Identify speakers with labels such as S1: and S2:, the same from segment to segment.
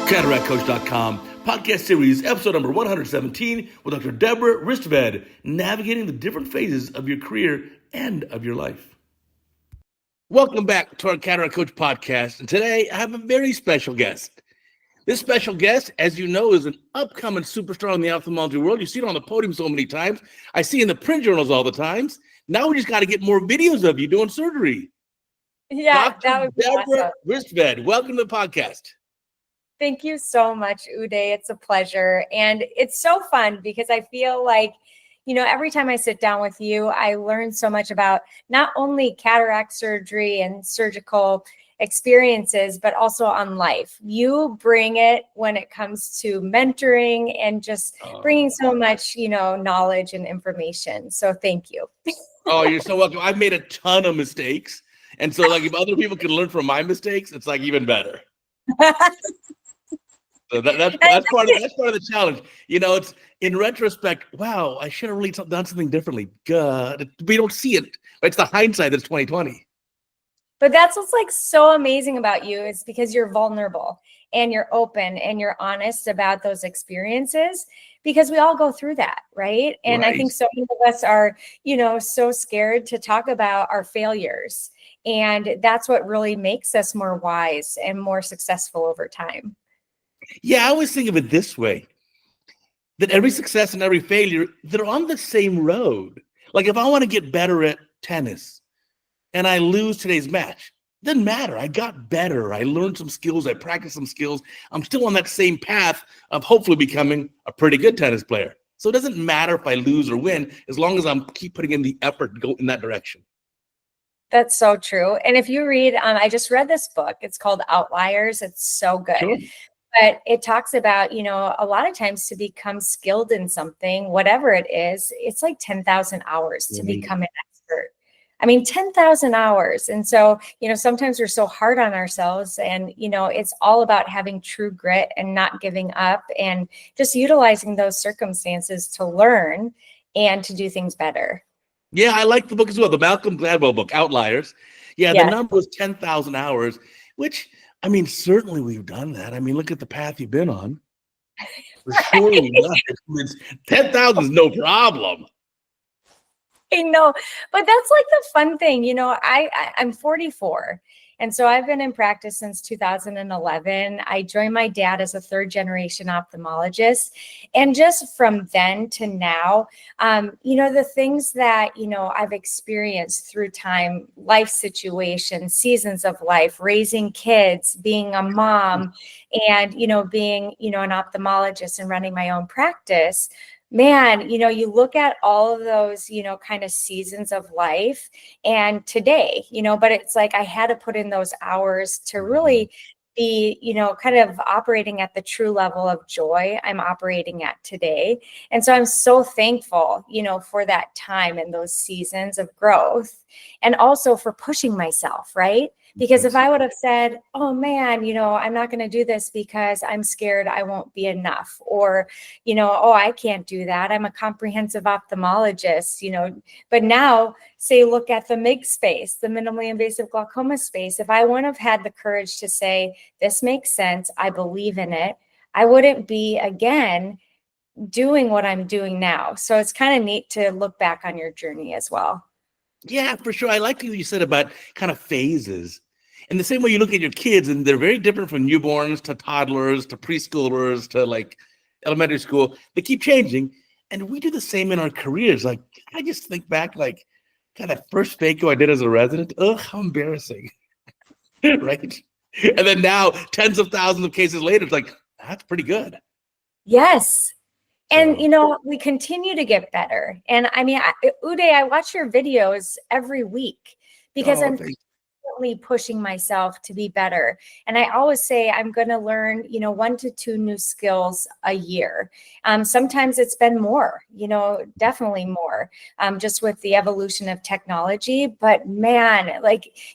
S1: CataractCoach.com, podcast series, episode number 117, with Dr. Deborah Ristvedt, navigating the different phases of your career and of your life. Welcome back to our Cataract Coach podcast, and today I have a very special guest. This special guest, as you know, is an upcoming superstar in the ophthalmology world. You see it on the podium so many times. I see in the print journals all the times. Now we just got to get more videos of you doing surgery.
S2: Yeah,
S1: Dr.
S2: that would be
S1: Deborah
S2: awesome.
S1: Ristvedt, welcome to the podcast.
S2: Thank you so much, Uday. It's a pleasure. And it's so fun because I feel like, every time I sit down with you, I learn so much about not only cataract surgery and surgical experiences, but also on life. You bring it when it comes to mentoring and just bringing so much, knowledge and information. So thank you.
S1: Oh, you're so welcome. I've made a ton of mistakes. And so if other people can learn from my mistakes, it's even better. So that's part of the challenge. It's in retrospect, wow, I should have really done something differently. God, we don't see it. It's the hindsight that's 2020.
S2: But that's what's so amazing about you is because you're vulnerable and you're open and you're honest about those experiences, because we all go through that, right? And
S1: Right.
S2: I think so many of us are, so scared to talk about our failures. And that's what really makes us more wise and more successful over time.
S1: Yeah, I always think of it this way, that every success and every failure, they're on the same road. Like if I want to get better at tennis and I lose today's match, it doesn't matter. I got better. I learned some skills. I practiced some skills. I'm still on that same path of hopefully becoming a pretty good tennis player. So it doesn't matter if I lose or win, as long as I'm keep putting in the effort to go in that direction.
S2: That's so true. And if you read, I just read this book. It's called Outliers. It's so good.
S1: Sure.
S2: But it talks about, a lot of times to become skilled in something, whatever it is, it's like 10,000 hours to become an expert. 10,000 hours. And so, sometimes we're so hard on ourselves and, it's all about having true grit and not giving up and just utilizing those circumstances to learn and to do things better.
S1: Yeah, I like the book as well. The Malcolm Gladwell book, Outliers. Yeah, the number was 10,000 hours, which, certainly we've done that. Look at the path you've been on. For sure we've done it. 10,000 is no problem.
S2: I know, but that's the fun thing. I'm 44. And so I've been in practice since 2011. I joined my dad as a third generation ophthalmologist. And just from then to now, the things that, I've experienced through time, life situations, seasons of life, raising kids, being a mom, and, being, an ophthalmologist and running my own practice. Man, you look at all of those, kind of seasons of life and today, but it's I had to put in those hours to really be, kind of operating at the true level of joy I'm operating at today. And so I'm so thankful, for that time and those seasons of growth and also for pushing myself, right? Because if I would have said, oh man, I'm not going to do this because I'm scared I won't be enough, or, oh, I can't do that. I'm a comprehensive ophthalmologist, but now say, look at the MIG space, the minimally invasive glaucoma space. If I wouldn't have had the courage to say, this makes sense, I believe in it, I wouldn't be again doing what I'm doing now. So it's kind of neat to look back on your journey as well.
S1: Yeah, for sure. I like what you said about kind of phases. In the same way you look at your kids, and they're very different from newborns to toddlers to preschoolers to elementary school. They keep changing. And we do the same in our careers. I just think back, kind of first phaco I did as a resident. Ugh, how embarrassing. Right? And then now, tens of thousands of cases later, it's that's pretty good.
S2: Yes. And, we continue to get better. And Uday, I watch your videos every week because I'm constantly pushing myself to be better. And I always say I'm going to learn, 1 to 2 new skills a year. Sometimes it's been more, definitely more, just with the evolution of technology. But man,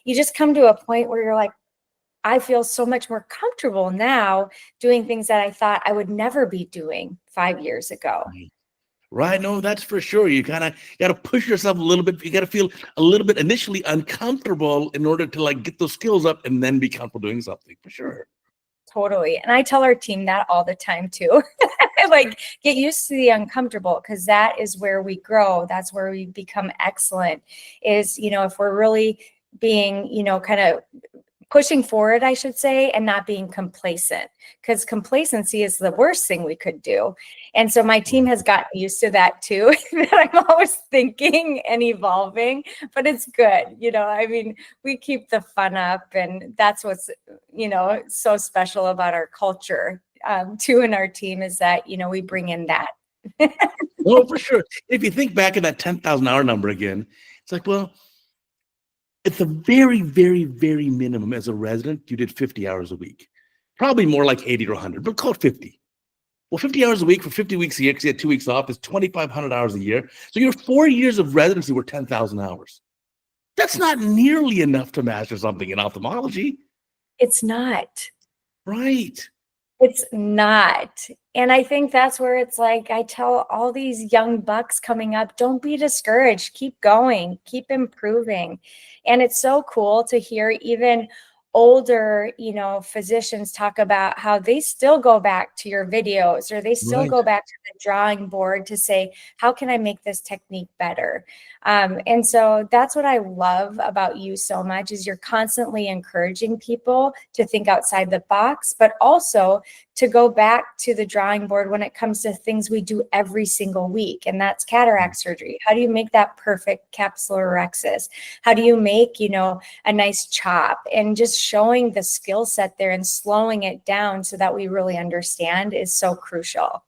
S2: you just come to a point where you're I feel so much more comfortable now doing things that I thought I would never be doing 5 years ago.
S1: Right. No, that's for sure. You kind of got to push yourself a little bit. You got to feel a little bit initially uncomfortable in order to get those skills up and then be comfortable doing something, for sure.
S2: Totally. And I tell our team that all the time too. Like, get used to the uncomfortable, because that is where we grow. That's where we become excellent, is, if we're really being, kind of pushing forward, I should say, and not being complacent, because complacency is the worst thing we could do. And so my team has gotten used to that too, that I'm always thinking and evolving, but it's good. We keep the fun up, and that's what's, so special about our culture too, in our team, is that, we bring in that.
S1: Well, for sure. If you think back at that 10,000 hour number again, it's like, well, at the very, very, very minimum, as a resident, you did 50 hours a week. Probably more like 80 or 100, but call it 50. Well, 50 hours a week for 50 weeks a year, because you had 2 weeks off, is 2,500 hours a year. So your 4 years of residency were 10,000 hours. That's not nearly enough to master something in ophthalmology.
S2: It's not.
S1: Right.
S2: It's not. And I think that's where it's like, I tell all these young bucks coming up, don't be discouraged, keep going, keep improving. And it's so cool to hear even older, physicians talk about how they still go back to your videos, or they still go back to the drawing board to say, how can I make this technique better? And so that's what I love about you so much, is you're constantly encouraging people to think outside the box, but also to go back to the drawing board when it comes to things we do every single week. And that's cataract surgery. How do you make that perfect capsulorhexis? How do you make, a nice chop? And just showing the skill set there and slowing it down so that we really understand is so crucial.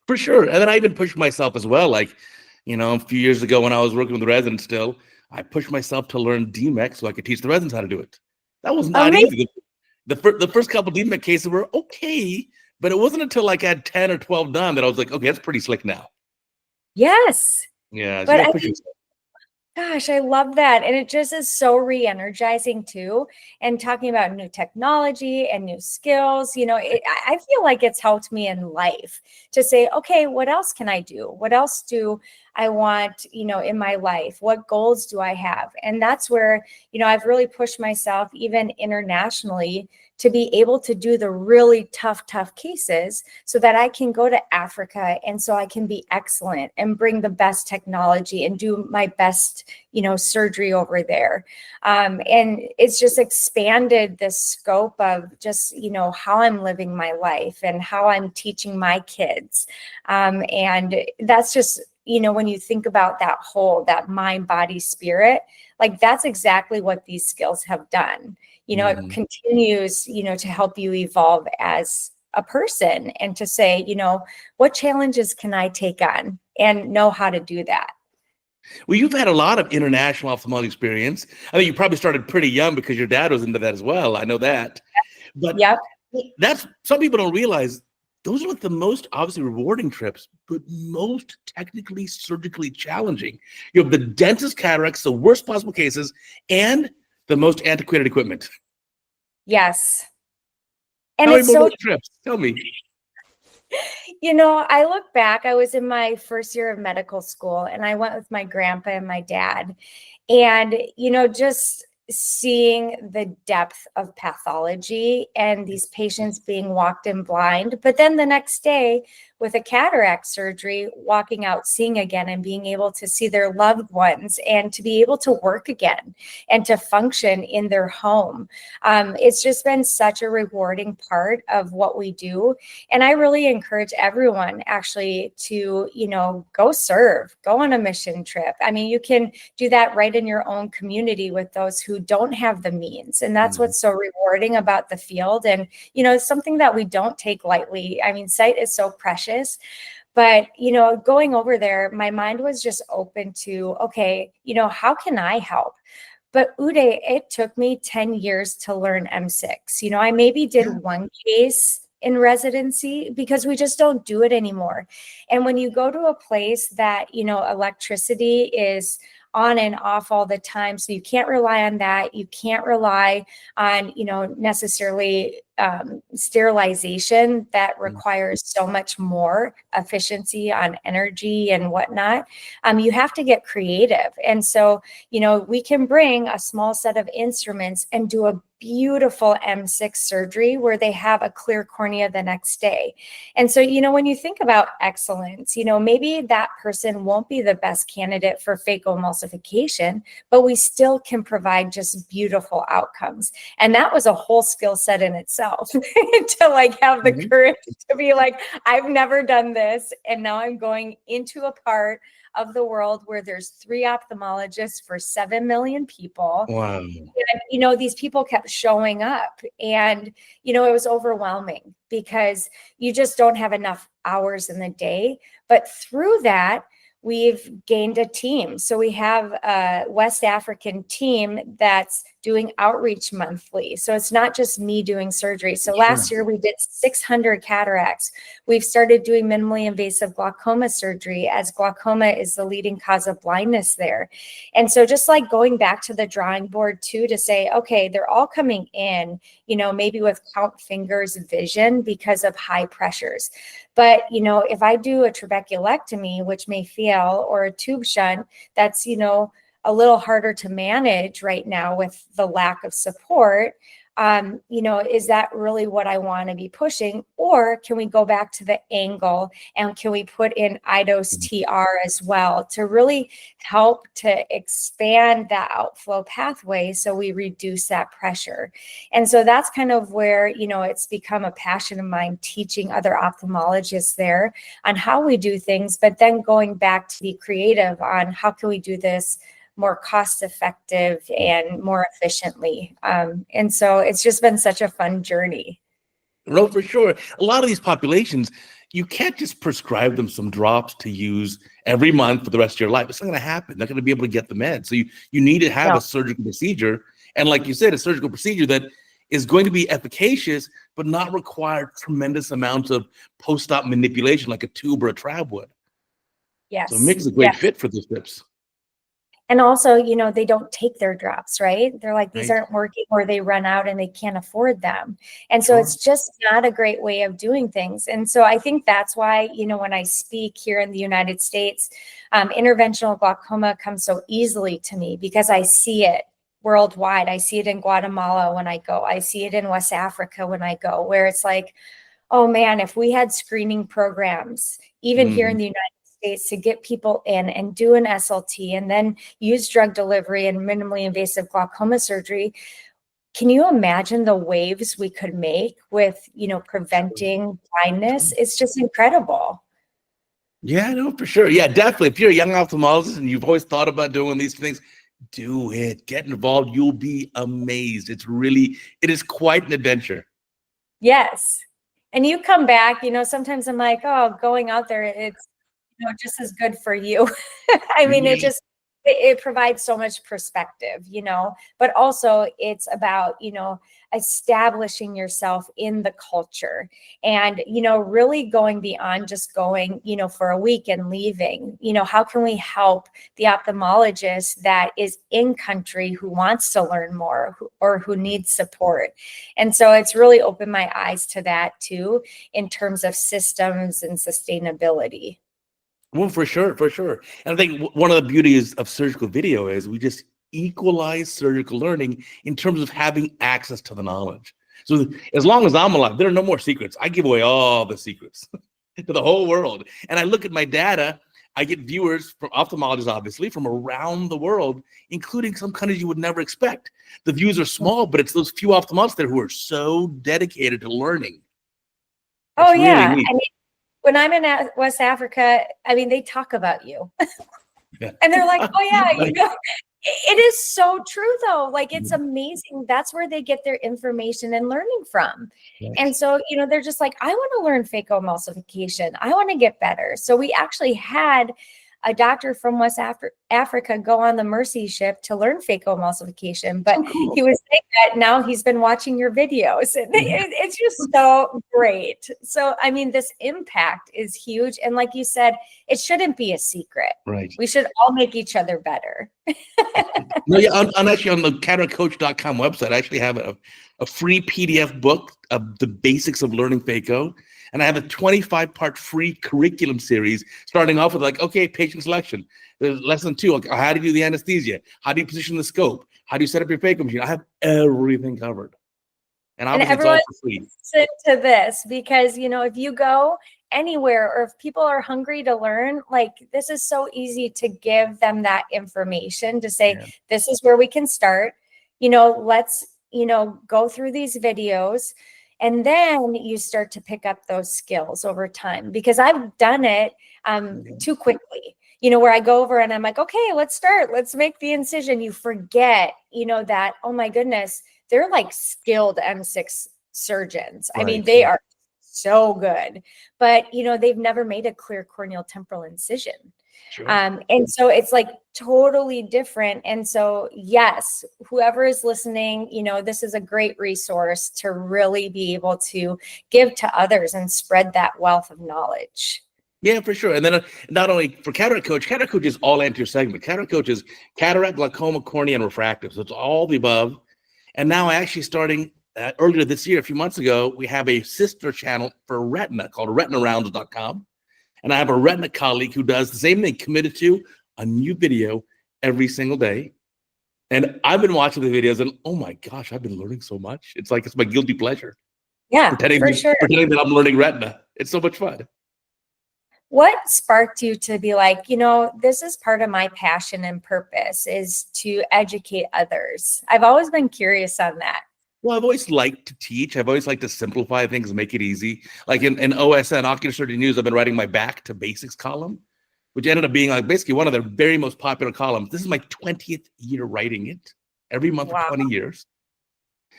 S1: For sure. And then I even pushed myself as well. Like, a few years ago when I was working with the residents still, I pushed myself to learn DMEC so I could teach the residents how to do it. That was not easy. The first couple DMEC cases were okay, but it wasn't until like I had 10 or 12 done that I was like, okay, that's pretty slick now.
S2: Yes.
S1: Yeah.
S2: But gosh, I love that. And it just is so re-energizing too. And talking about new technology and new skills, I feel like it's helped me in life to say, okay, what else can I do? What else do I want, in my life? What goals do I have? And that's where, I've really pushed myself even internationally to be able to do the really tough cases so that I can go to Africa, and so I can be excellent and bring the best technology and do my best, surgery over there. And it's just expanded the scope of just, how I'm living my life and how I'm teaching my kids. And that's just, when you think about that mind, body, spirit, like that's exactly what these skills have done. It continues, to help you evolve as a person, and to say, what challenges can I take on, and know how to do that.
S1: Well, you've had a lot of international ophthalmology experience. I think you probably started pretty young because your dad was into that as well. I know that. But that's, some people don't realize, those are the most obviously rewarding trips, but most technically, surgically challenging. You have the densest cataracts, the worst possible cases, and the most antiquated equipment.
S2: Yes. And
S1: How
S2: it's
S1: many more
S2: so
S1: trips? Tell me.
S2: I look back, I was in my first year of medical school, and I went with my grandpa and my dad. And, just seeing the depth of pathology and these patients being walked in blind, but then the next day with a cataract surgery, walking out, seeing again, and being able to see their loved ones, and to be able to work again and to function in their home. It's just been such a rewarding part of what we do. And I really encourage everyone actually to, go serve, go on a mission trip. I mean, you can do that right in your own community with those who don't have the means. And that's what's so rewarding about the field. And, it's something that we don't take lightly. I mean, sight is so precious. But, going over there, my mind was just open to, okay, how can I help? But Uday, it took me 10 years to learn M6. I maybe did one case in residency because we just don't do it anymore. And when you go to a place that, electricity is on and off all the time, so you can't rely on that. You can't rely on, necessarily sterilization that requires so much more efficiency on energy and whatnot, you have to get creative. And so, we can bring a small set of instruments and do a beautiful M6 surgery where they have a clear cornea the next day. And so, when you think about excellence, maybe that person won't be the best candidate for phacoemulsification, but we still can provide just beautiful outcomes. And that was a whole skill set in itself to like have the courage to be like, I've never done this. And now I'm going into a part of the world where there's 3 ophthalmologists for 7 million people.
S1: Wow.
S2: And, these people kept showing up, and, it was overwhelming because you just don't have enough hours in the day. But through that, we've gained a team. So we have a West African team that's doing outreach monthly. So it's not just me doing surgery. So last year we did 600 cataracts. We've started doing minimally invasive glaucoma surgery, as glaucoma is the leading cause of blindness there. And so just like going back to the drawing board too, to say, okay, they're all coming in, maybe with count fingers vision because of high pressures. But, if I do a trabeculectomy, which may fail, or a tube shunt, that's, a little harder to manage right now with the lack of support, is that really what I want to be pushing? Or can we go back to the angle, and can we put in iDose TR as well to really help to expand that outflow pathway so we reduce that pressure? And so that's kind of where, it's become a passion of mine, teaching other ophthalmologists there on how we do things, but then going back to be creative on how can we do this more cost effective and more efficiently. And so it's just been such a fun journey.
S1: No, for sure. A lot of these populations, you can't just prescribe them some drops to use every month for the rest of your life. It's not going to happen. They're not going to be able to get the meds. So you need to have a surgical procedure. And like you said, a surgical procedure that is going to be efficacious, but not require tremendous amounts of post-op manipulation like a tube or a trab would.
S2: Yes.
S1: So it makes a great fit for those tips.
S2: And also, they don't take their drops, right? They're like, these aren't working, or they run out and they can't afford them. And so it's just not a great way of doing things. And so I think that's why, when I speak here in the United States, interventional glaucoma comes so easily to me because I see it worldwide. I see it in Guatemala when I go. I see it in West Africa when I go, where it's like, oh man, if we had screening programs, even here in the United States, to get people in and do an SLT and then use drug delivery and minimally invasive glaucoma surgery. Can you imagine the waves we could make with, preventing blindness? It's just incredible.
S1: Yeah, no, for sure. Yeah, definitely. If you're a young ophthalmologist and you've always thought about doing these things, do it. Get involved. You'll be amazed. It is quite an adventure.
S2: Yes. And you come back, sometimes I'm like, oh, going out there, it's, just as good for you. I mean, it provides so much perspective, but also it's about, establishing yourself in the culture and, really going beyond just going, for a week and leaving. How can we help the ophthalmologist that is in country who wants to learn more or who needs support? And so it's really opened my eyes to that too, in terms of systems and sustainability.
S1: Well, for sure, for sure. And I think one of the beauties of surgical video is we just equalize surgical learning in terms of having access to the knowledge. So as long as I'm alive, there are no more secrets. I give away all the secrets to the whole world. And I look at my data, I get viewers from ophthalmologists, obviously, from around the world, including some countries you would never expect. The views are small, but it's those few ophthalmologists there who are so dedicated to learning.
S2: It's really neat. I mean, when I'm in West Africa, they talk about you. And they're like, oh yeah, it is so true though. Like, it's amazing. That's where they get their information and learning from. Yes. And so, they're just like, I want to learn phacoemulsification. I want to get better. So we actually had a doctor from West Africa go on the Mercy ship to learn phacoemulsification, but
S1: cool.
S2: he was saying that now he's been watching your videos. It's just so great. So, I mean, this impact is huge. And like you said, it shouldn't be a secret.
S1: Right.
S2: We should all make each other better.
S1: No, yeah, I'm actually on the CataractCoach.com website. I actually have a free PDF book of the basics of learning phaco. And I have a 25-part free curriculum series starting off with like, okay, patient selection. There's lesson 2, like, how do you do the anesthesia? How do you position the scope? How do you set up your phaco machine? I have everything covered. And obviously
S2: everyone
S1: it's all for free.
S2: Listen to this, because, you know, if you go anywhere or if people are hungry to learn, like, this is so easy to give them that information to say, this is where we can start. You know, let's, you know, go through these videos. And then you start to pick up those skills over time, because I've done it too quickly, you know, where I go over and I'm like, okay, let's start. Let's make the incision. You forget, you know, that, oh my goodness, they're like skilled M6 surgeons. I mean, they are so good, but, you know, they've never made a clear corneal temporal incision.
S1: Sure.
S2: And so it's like totally different. And so, yes, whoever is listening, you know, this is a great resource to really be able to give to others and spread that wealth of knowledge.
S1: Yeah, for sure. And then not only for Cataract Coach is all anterior segment. Cataract Coach is cataract, glaucoma, cornea, and refractive. So it's all the above. And now actually starting earlier this year, a few months ago, we have a sister channel for retina called retinarounds.com. And I have a retina colleague who does the same thing, committed to a new video every single day. And I've been watching the videos and, oh my gosh, I've been learning so much. It's like, it's my guilty pleasure.
S2: Yeah,
S1: pretending that I'm learning retina. It's so much fun.
S2: What sparked you to be like, you know, this is part of my passion and purpose, is to educate others? I've always been curious on that.
S1: Well, I've always liked to teach. I've always liked to simplify things and make it easy. Like in OSN, Ocular Surgery News, I've been writing my Back to Basics column, which ended up being like basically one of their very most popular columns. This is my 20th year writing it, every month for 20 years.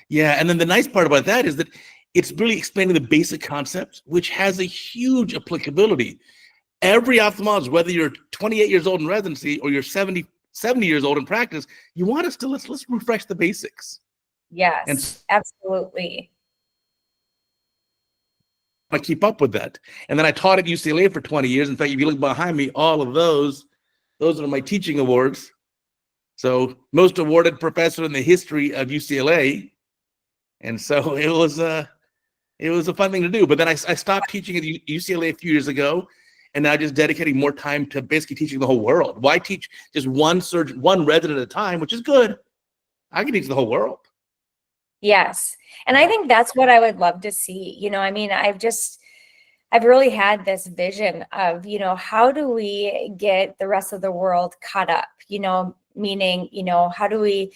S1: Yeah, and then the nice part about that is that it's really explaining the basic concepts, which has a huge applicability. Every ophthalmologist, whether you're 28 years old in residency or you're 70 years old in practice, you want us to let's refresh the basics.
S2: Yes,
S1: and
S2: absolutely.
S1: I keep up with that. And then I taught at UCLA for 20 years. In fact, if you look behind me, all of those are my teaching awards. So most awarded professor in the history of UCLA. And so it was a fun thing to do. But then I stopped teaching at UCLA a few years ago, and now just dedicating more time to basically teaching the whole world. Why teach just one surgeon, one resident at a time, which is good. I can teach the whole world.
S2: Yes. And I think that's what I would love to see. You know, I mean, I've really had this vision of, you know, how do we get the rest of the world caught up, you know, meaning, you know, how do we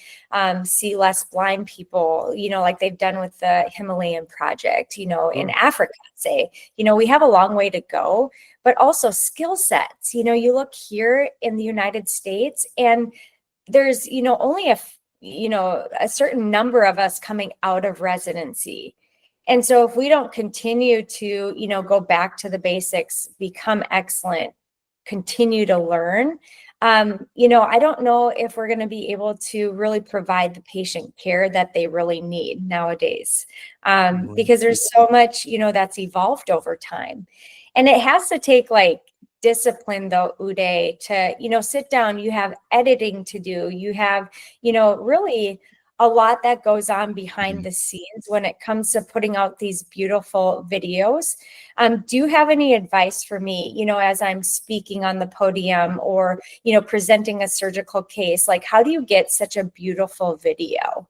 S2: see less blind people, you know, like they've done with the Himalayan project, you know, in Africa, say, you know, we have a long way to go, but also skill sets. You know, you look here in the United States and there's, you know, only a certain number of us coming out of residency. And so if we don't continue to, you know, go back to the basics, become excellent, continue to learn, you know, I don't know if we're going to be able to really provide the patient care that they really need nowadays, because there's so much, you know, that's evolved over time. And it has to take like discipline though, Uday, to, you know, sit down. You have editing to do. You have, you know, really a lot that goes on behind the scenes when it comes to putting out these beautiful videos. Do you have any advice for me, you know, as I'm speaking on the podium or, you know, presenting a surgical case? Like, how do you get such a beautiful video?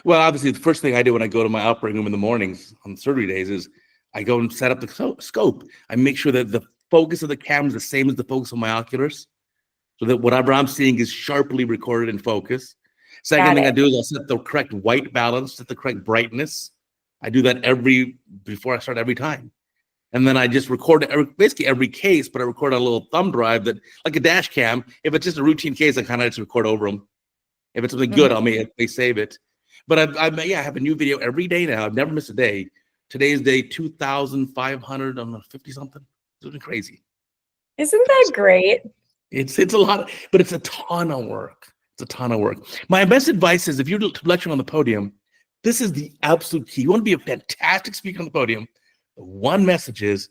S1: Well, obviously, the first thing I do when I go to my operating room in the mornings on surgery days is I go and set up the scope. I make sure that the focus of the camera is the same as the focus of my oculars, so that whatever I'm seeing is sharply recorded in focus. Second thing I do is I'll set the correct white balance, set the correct brightness. I do that before I start every time. And then I just record basically every case, but I record on a little thumb drive that, like a dash cam. If it's just a routine case, I kind of just record over them. If it's something good, I may save it. But I have a new video every day now. I've never missed a day. Today's day 2,550 something. It's been crazy.
S2: Isn't that great?
S1: It's a lot, but it's a ton of work. It's a ton of work. My best advice is if you're lecturing on the podium, this is the absolute key. You want to be a fantastic speaker on the podium. The one message is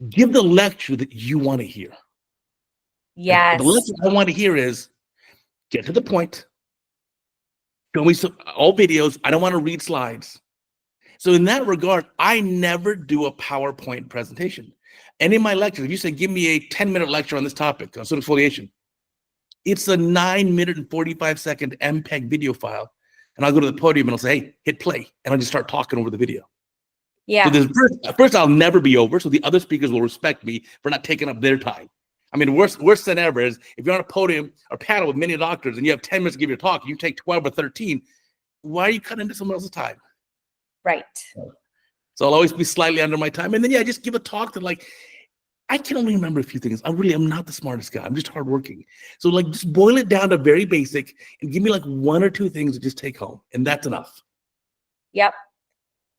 S1: give the lecture that you want to hear. And the
S2: Yes.
S1: lecture I want to hear is get to the point. Show me all videos. I don't want to read slides. So in that regard, I never do a PowerPoint presentation. And in my lectures, if you say, give me a 10-minute lecture on this topic, on soot exfoliation, it's a 9-minute and 45-second MPEG video file. And I'll go to the podium and I'll say, hey, hit play. And I'll just start talking over the video.
S2: Yeah.
S1: So first, I'll never be over. So the other speakers will respect me for not taking up their time. I mean, worse than ever is if you're on a podium or panel with many doctors and you have 10 minutes to give your talk, you take 12 or 13. Why are you cutting into someone else's time?
S2: Right.
S1: So I'll always be slightly under my time. And then, yeah, just give a talk that I can only remember a few things. I'm not the smartest guy. I'm just hardworking. So just boil it down to very basic and give me one or two things to just take home. And that's enough.
S2: Yep.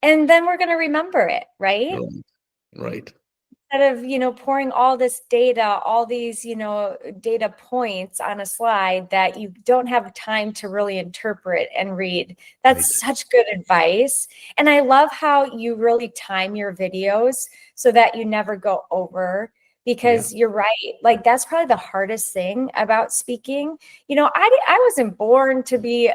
S2: And then we're going to remember it, right?
S1: Right.
S2: Instead of, pouring all this data, all these, data points on a slide that you don't have time to really interpret and read. That's such good advice. And I love how you really time your videos so that you never go over, because you're right. That's probably the hardest thing about speaking. I wasn't born to be,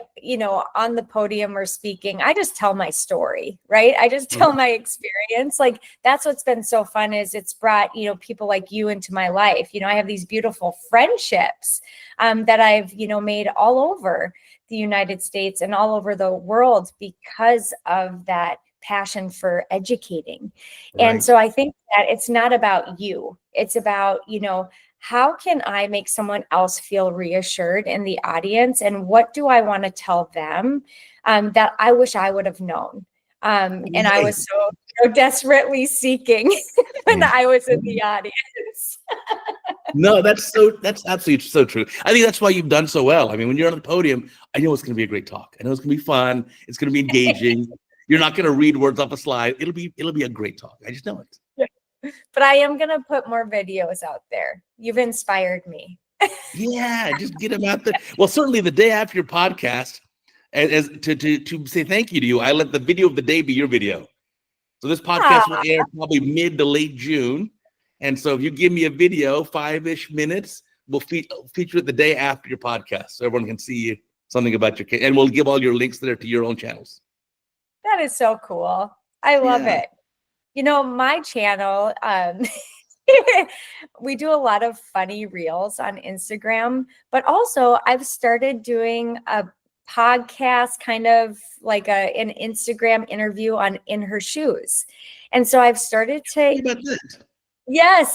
S2: on the podium or speaking. I just tell my story, right? I just tell my experience. That's what's been so fun is it's brought, people like you into my life. I have these beautiful friendships that I've, made all over the United States and all over the world because of that passion for educating. And so I think that it's not about you. It's about, how can I make someone else feel reassured in the audience? And what do I want to tell them that I wish I would have known? And I was so desperately seeking when I was in the audience.
S1: No, that's absolutely so true. I think that's why you've done so well. I mean, when you're on the podium, I know it's going to be a great talk. I know it's going to be fun. It's going to be engaging. You're not going to read words off a slide. It'll be a great talk. I just know it.
S2: But I am going to put more videos out there. You've inspired me.
S1: Yeah, just get them out there. Well, certainly the day after your podcast, as to say thank you to you, I let the video of the day be your video. So this podcast will air probably mid to late June. And so if you give me a video, 5-ish minutes, we'll feature it the day after your podcast. So everyone can see something about your case. And we'll give all your links there to your own channels.
S2: That is so cool. I love it. My channel, we do a lot of funny reels on Instagram, but also I've started doing a podcast, kind of like an Instagram interview on In Her Shoes. And so I've started to,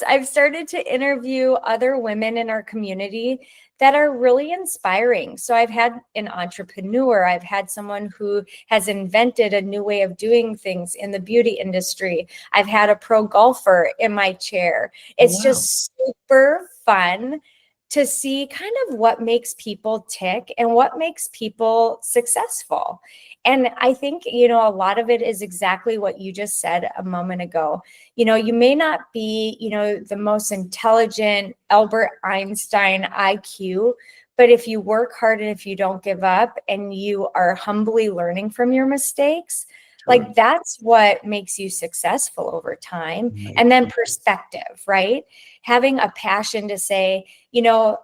S2: I've started to interview other women in our community that are really inspiring. So I've had an entrepreneur, I've had someone who has invented a new way of doing things in the beauty industry. I've had a pro golfer in my chair. It's just super fun to see kind of what makes people tick and what makes people successful. And I think, a lot of it is exactly what you just said a moment ago. You may not be, the most intelligent Albert Einstein IQ, but if you work hard and if you don't give up and you are humbly learning from your mistakes, that's what makes you successful over time. And then perspective, right? Having a passion to say, the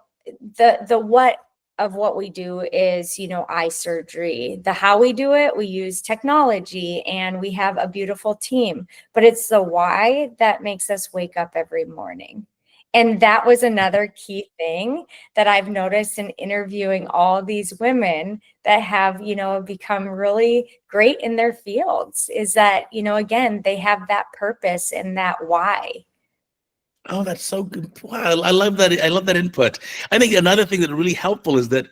S2: what of what we do is, eye surgery. The how we do it, we use technology and we have a beautiful team, but it's the why that makes us wake up every morning. And that was another key thing that I've noticed in interviewing all these women that have, become really great in their fields is that, again, they have that purpose and that why.
S1: Oh, that's so good. Wow, I love that. I love that input. I think another thing that's really helpful is that,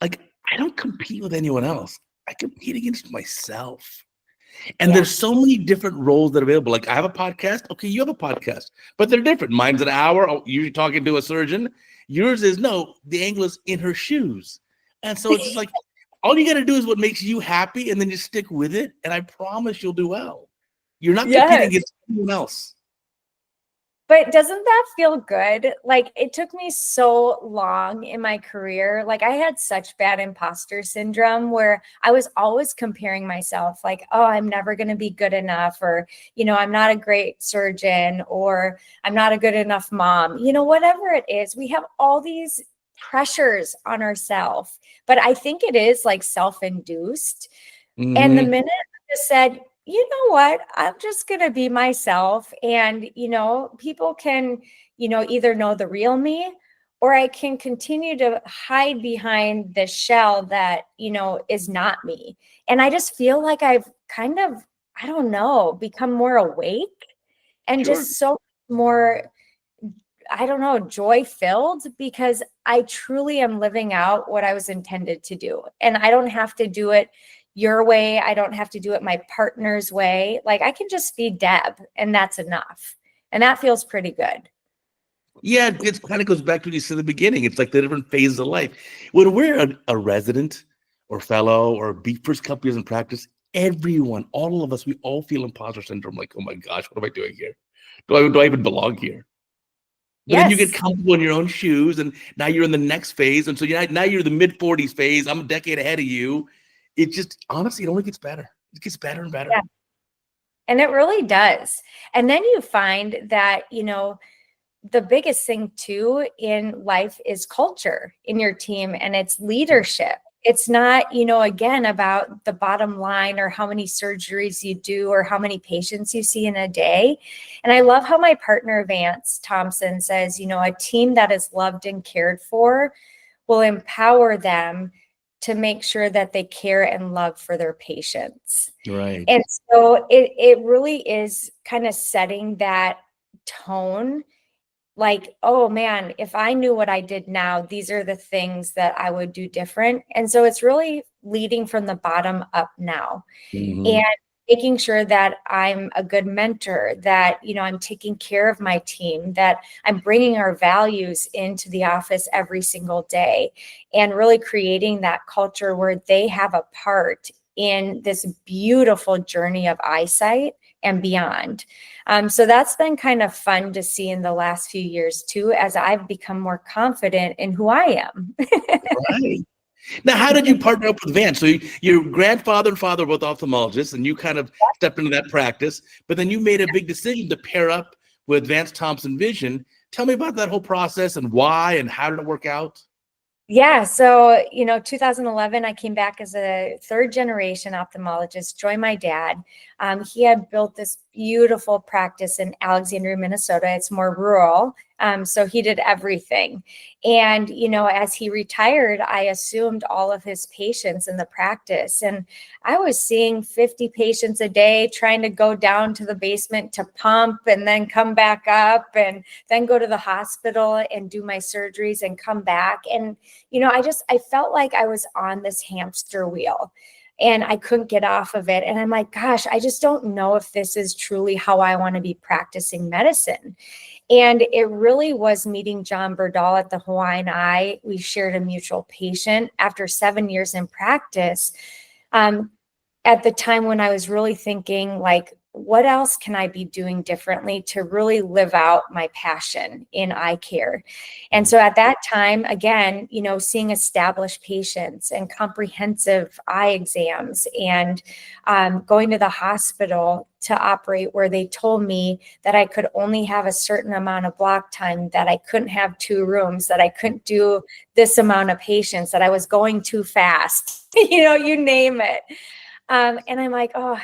S1: I don't compete with anyone else. I compete against myself. And there's so many different roles that are available. I have a podcast. Okay, you have a podcast, but they're different. Mine's an hour. You're talking to a surgeon. Yours is the angle is In Her Shoes. And so it's just all you got to do is what makes you happy, and then just stick with it. And I promise you'll do well. You're not competing against anyone else.
S2: But doesn't that feel good? Like, it took me so long in my career. Like, I had such bad imposter syndrome where I was always comparing myself, like, oh, I'm never going to be good enough, or, I'm not a great surgeon, or I'm not a good enough mom, whatever it is. We have all these pressures on ourselves, but I think it is like self-induced. And the
S1: Mm-hmm.
S2: minute I just said, you know what, I'm just going to be myself. And, people can, either know the real me, or I can continue to hide behind the shell that, is not me. And I just feel like I've kind of, I don't know, become more awake and
S1: Sure.
S2: just so more, I don't know, joy filled, because I truly am living out what I was intended to do. And I don't have to do it your way. I don't have to do it my partner's way. Like, I can just be Deb, and that's enough. And that feels pretty good.
S1: Yeah, it kind of goes back to what you said in the beginning. It's like the different phases of life. When we're a resident or fellow or first couple years in practice, everyone, all of us, we all feel imposter syndrome. Like, oh my gosh, what am I doing here? Do I even belong here? But then you get
S2: Yes.
S1: comfortable in your own shoes, and now you're in the next phase. And so now you're the mid-40s phase. I'm a decade ahead of you. It just, honestly, it only gets better. It gets better and better.
S2: Yeah. And it really does. And then you find that, the biggest thing too in life is culture in your team, and it's leadership. It's not, again, about the bottom line or how many surgeries you do or how many patients you see in a day. And I love how my partner Vance Thompson says, a team that is loved and cared for will empower them to make sure that they care and love for their patients.
S1: Right.
S2: And so it really is kind of setting that tone, like, oh man, if I knew what I did now, these are the things that I would do different. And so it's really leading from the bottom up now,
S1: Mm-hmm.
S2: and making sure that I'm a good mentor, that, I'm taking care of my team, that I'm bringing our values into the office every single day, and really creating that culture where they have a part in this beautiful journey of eyesight and beyond. So that's been kind of fun to see in the last few years too, as I've become more confident in who I am.
S1: Right. Now, how did you partner up with Vance? So your grandfather and father were both ophthalmologists, and you kind of stepped into that practice, but then you made a big decision to pair up with Vance Thompson Vision. Tell me about that whole process and why and how did it work out?
S2: Yeah. So, 2011, I came back as a third generation ophthalmologist, joined my dad. He had built this beautiful practice in Alexandria, Minnesota. It's more rural. So he did everything. And, as he retired, I assumed all of his patients in the practice. And I was seeing 50 patients a day, trying to go down to the basement to pump and then come back up and then go to the hospital and do my surgeries and come back. And, I felt like I was on this hamster wheel and I couldn't get off of it. And I'm like, gosh, I just don't know if this is truly how I want to be practicing medicine. And it really was meeting John Berdahl at the Hawaiian Eye. We shared a mutual patient after 7 years in practice. At the time when I was really thinking, like, what else can I be doing differently to really live out my passion in eye care? And so at that time, again, seeing established patients and comprehensive eye exams, and going to the hospital to operate where they told me that I could only have a certain amount of block time, that I couldn't have 2 rooms, that I couldn't do this amount of patients, that I was going too fast, you name it. And I'm like, oh,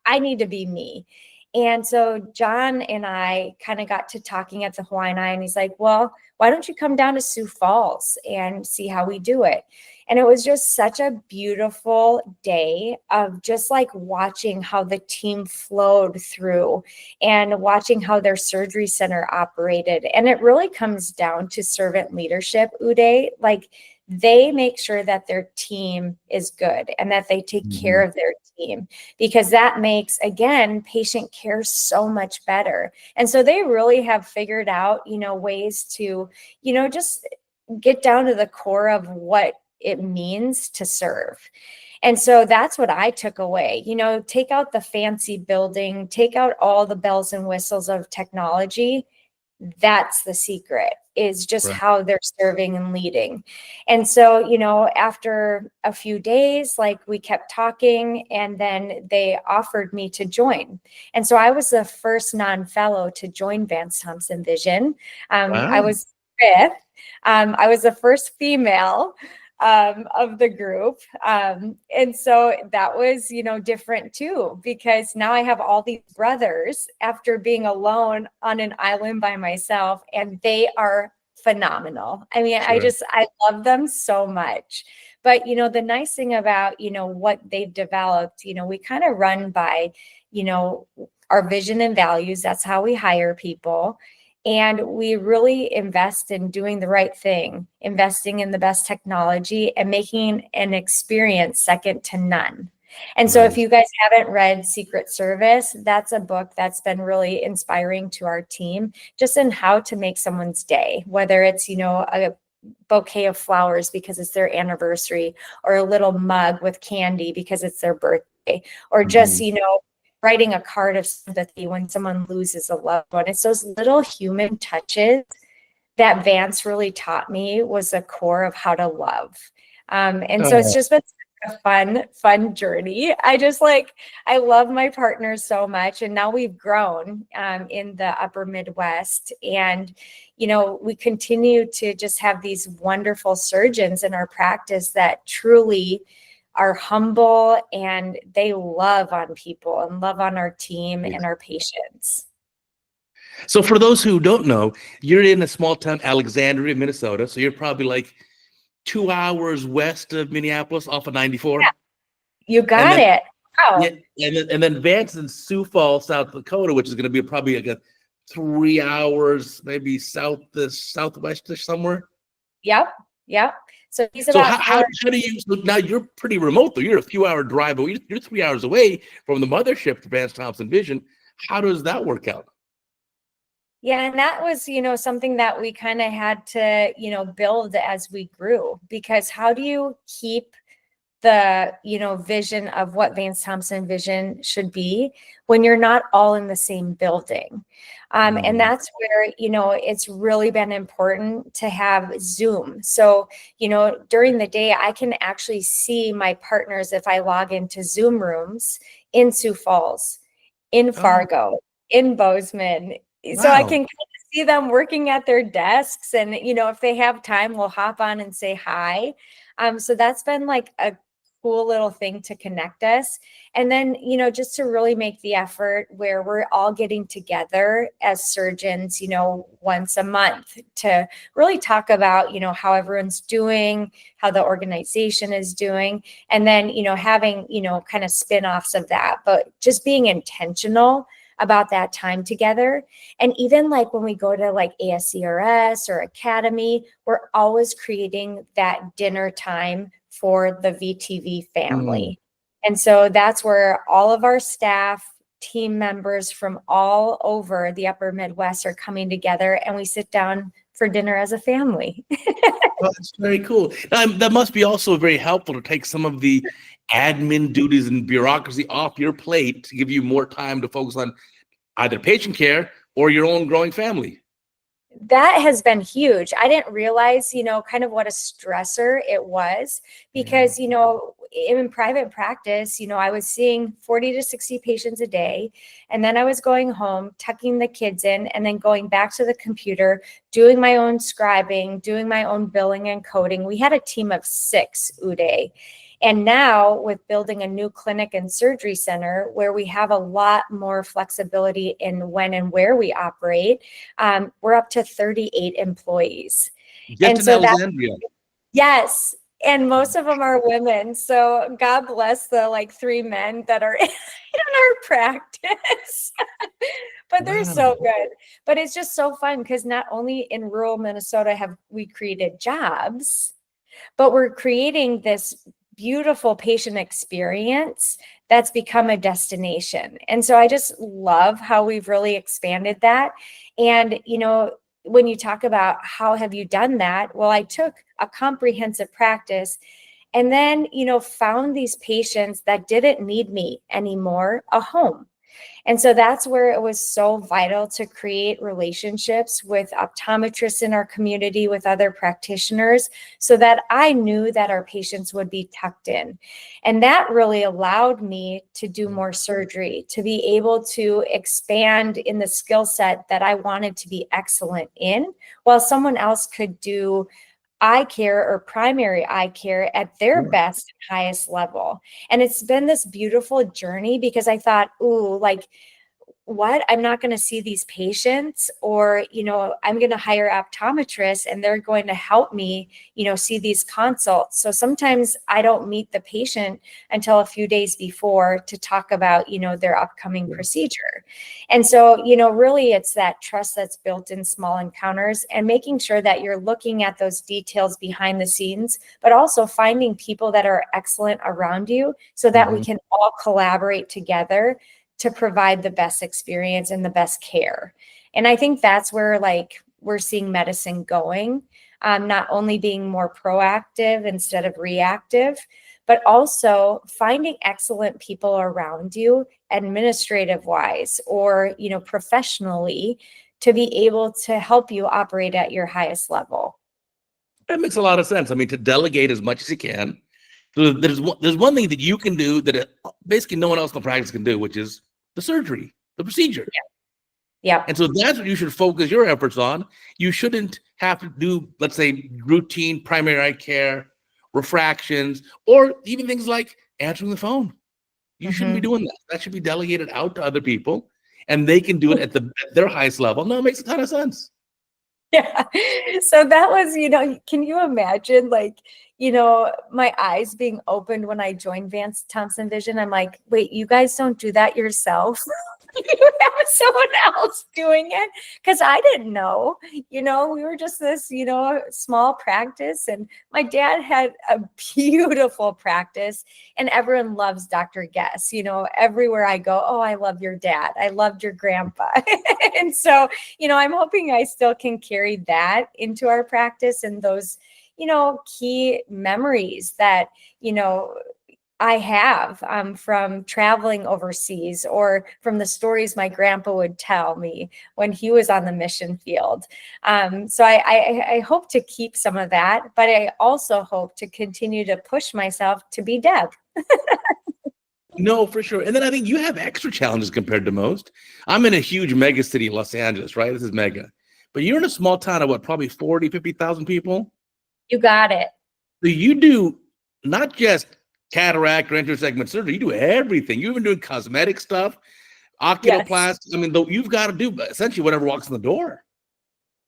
S2: I need to be me. And so John and I kind of got to talking at the Hawaiian Eye, and he's like, well, why don't you come down to Sioux Falls and see how we do it? And it was just such a beautiful day of just like watching how the team flowed through and watching how their surgery center operated. And it really comes down to servant leadership, Uday. Like, they make sure that their team is good and that they take care of their team, because that makes, again, patient care so much better. And so they really have figured out, ways to, just get down to the core of what it means to serve. And so that's what I took away. Take out the fancy building, take out all the bells and whistles of technology. That's the secret, is just
S1: Right.
S2: how they're serving and leading. And so, after a few days, like, we kept talking, and then they offered me to join. And so I was the first non-fellow to join Vance Thompson Vision. I
S1: Wow.
S2: was fifth. I was the first female of the group. And so that was, different too, because now I have all these brothers after being alone on an island by myself, and they are phenomenal. I mean,
S1: Sure.
S2: I love them so much. But, the nice thing about, what they've developed, we kind of run by, our vision and values. That's how we hire people. And we really invest in doing the right thing, investing in the best technology and making an experience second to none. And so if
S1: Nice.
S2: you guys haven't read Secret Service, that's a book that's been really inspiring to our team, just in how to make someone's day, whether it's, a bouquet of flowers because it's their anniversary, or a little mug with candy because it's their birthday, or just,
S1: Mhm.
S2: writing a card of sympathy when someone loses a loved one. It's those little human touches that Vance really taught me was the core of how to love. And so it's
S1: Oh,
S2: just been a fun journey. I love my partners so much. And now we've grown in the upper Midwest. And, we continue to just have these wonderful surgeons in our practice that truly are humble, and they love on people and love on our team
S1: yeah.
S2: and our patients.
S1: So for those who don't know, you're in a small town, Alexandria, Minnesota. So you're probably like 2 hours west of Minneapolis off of
S2: Yeah,
S1: 94.
S2: you
S1: And
S2: got
S1: then,
S2: it.
S1: yeah,
S2: Wow.
S1: and then Vance in Sioux Falls, South Dakota, which is going to be probably like a 3 hours, maybe southwestish somewhere.
S2: Yep. Yep. So he's
S1: So
S2: about
S1: how do you, so now you're pretty remote though. You're a few hour drive, but you're 3 hours away from the mothership to Vance Thompson Vision. How does that work out?
S2: Yeah, and that was, something that we kind of had to, build as we grew, because how do you keep the, vision of what Vance Thompson Vision should be when you're not all in the same building? And
S1: Mhm.
S2: that's where, it's really been important to have Zoom. So, during the day, I can actually see my partners if I log into Zoom rooms in Sioux Falls, in
S1: Oh,
S2: Fargo, in Bozeman. So I
S1: wow.
S2: can kind of see them working at their desks, and, if they have time, we'll hop on and say hi. So that's been like a cool little thing to connect us. And then, just to really make the effort where we're all getting together as surgeons, once a month to really talk about, how everyone's doing, how the organization is doing, and then, having, kind of spin-offs of that, but just being intentional about that time together. And even like when we go to like ASCRS or Academy, we're always creating that dinner time for the VTV
S1: Mm.
S2: family. And so that's where all of our staff, team members from all over the upper Midwest are coming together, and we sit down for dinner as a family.
S1: Well, that's very cool. Now, that must be also very helpful to take some of the admin duties and bureaucracy off your plate to give you more time to focus on either patient care or your own growing family.
S2: That has been huge. I didn't realize, kind of what a stressor it was,
S1: Yeah.
S2: because, in private practice, I was seeing 40 to 60 patients a day. And then I was going home, tucking the kids in, and then going back to the computer, doing my own scribing, doing my own billing and coding. We had a team of 6, Uday. And now with building a new clinic and surgery center where we have a lot more flexibility in when and where we operate, we're up to 38 employees.
S1: Just
S2: And
S1: in
S2: so that,
S1: Alexandria.
S2: yes, and most of them are women. So God bless the like 3 men that are in our practice. But they're
S1: Wow.
S2: so good. But it's just so fun because not only in rural Minnesota have we created jobs, but we're creating this beautiful patient experience that's become a destination. And so I just love how we've really expanded that. And, when you talk about how have you done that? Well, I took a comprehensive practice And then, found these patients that didn't need me anymore a home. And so that's where it was so vital to create relationships with optometrists in our community, with other practitioners, so that I knew that our patients would be tucked in. And that really allowed me to do more surgery, to be able to expand in the skill set that I wanted to be excellent in, while someone else could do eye care or primary eye care at their best and highest level. And it's been this beautiful journey, because I thought, ooh, like, what? I'm not going to see these patients, or, I'm going to hire optometrists and they're going to help me, see these consults. So sometimes I don't meet the patient until a few days before to talk about, their upcoming procedure. And so, really it's that trust that's built in small encounters, and making sure that you're looking at those details behind the scenes, but also finding people that are excellent around you, so that we can all collaborate together to provide the best experience and the best care. And I think that's where we're seeing medicine going, not only being more proactive instead of reactive, but also finding excellent people around you, administrative wise, or, professionally, to be able to help you operate at your highest level.
S1: That makes a lot of sense. I mean, to delegate as much as you can. So there's one thing that you can do that basically no one else in practice can do, which is the surgery, the procedure.
S2: Yeah.
S1: And so that's what you should focus your efforts on. You shouldn't have to do, let's say, routine primary eye care, refractions, or even things like answering the phone. You shouldn't be doing that. That should be delegated out to other people, and they can do it at their highest level. No, it makes a ton of sense.
S2: Yeah. So that was, can you imagine, my eyes being opened when I joined Vance Thompson Vision? I'm like, wait, you guys don't do that yourself? You have someone else doing it? Because I didn't know, we were just this, small practice, and my dad had a beautiful practice, and everyone loves Dr. Guess, everywhere I go, oh, I love your dad. I loved your grandpa. And so, I'm hoping I still can carry that into our practice, and those, key memories that, I have from traveling overseas, or from the stories my grandpa would tell me when he was on the mission field. So I hope to keep some of that, but I also hope to continue to push myself to be Deb.
S1: No, for sure. And then I think you have extra challenges compared to most. I'm in a huge mega city, Los Angeles, right? This is mega. But you're in a small town of probably 40, 50,000 people?
S2: You got it.
S1: So you do not just cataract or intersegment surgery, you do everything. You're even doing cosmetic stuff, oculoplasty. Yes. I mean, you've got to do essentially whatever walks in the door.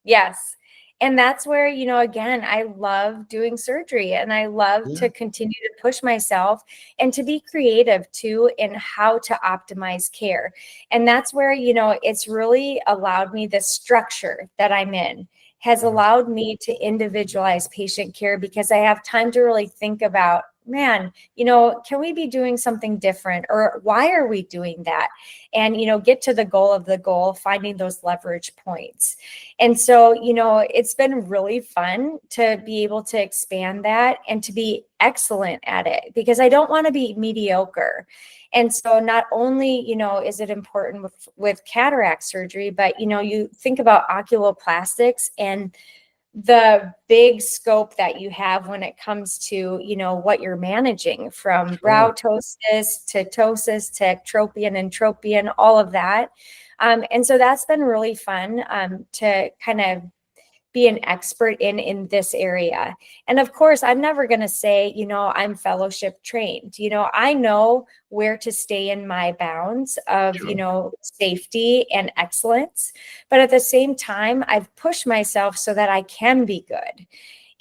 S2: Yes. And that's where, again, I love doing surgery, and I love to continue to push myself and to be creative too in how to optimize care. And that's where, it's really allowed me, the structure that I'm in has allowed me to individualize patient care, because I have time to really think about, man, can we be doing something different, or why are we doing that? And, get to the goal of the goal, finding those leverage points. And so, it's been really fun to be able to expand that and to be excellent at it, because I don't want to be mediocre. And so not only, is it important with cataract surgery, but, you think about oculoplastics and the big scope that you have when it comes to, what you're managing, from brow ptosis to ptosis to ectropion and tropion, all of that. And so that's been really fun to kind of be an expert in this area. And of course, I'm never going to say, I'm fellowship trained. I know where to stay in my bounds of, safety and excellence. But at the same time, I've pushed myself so that I can be good.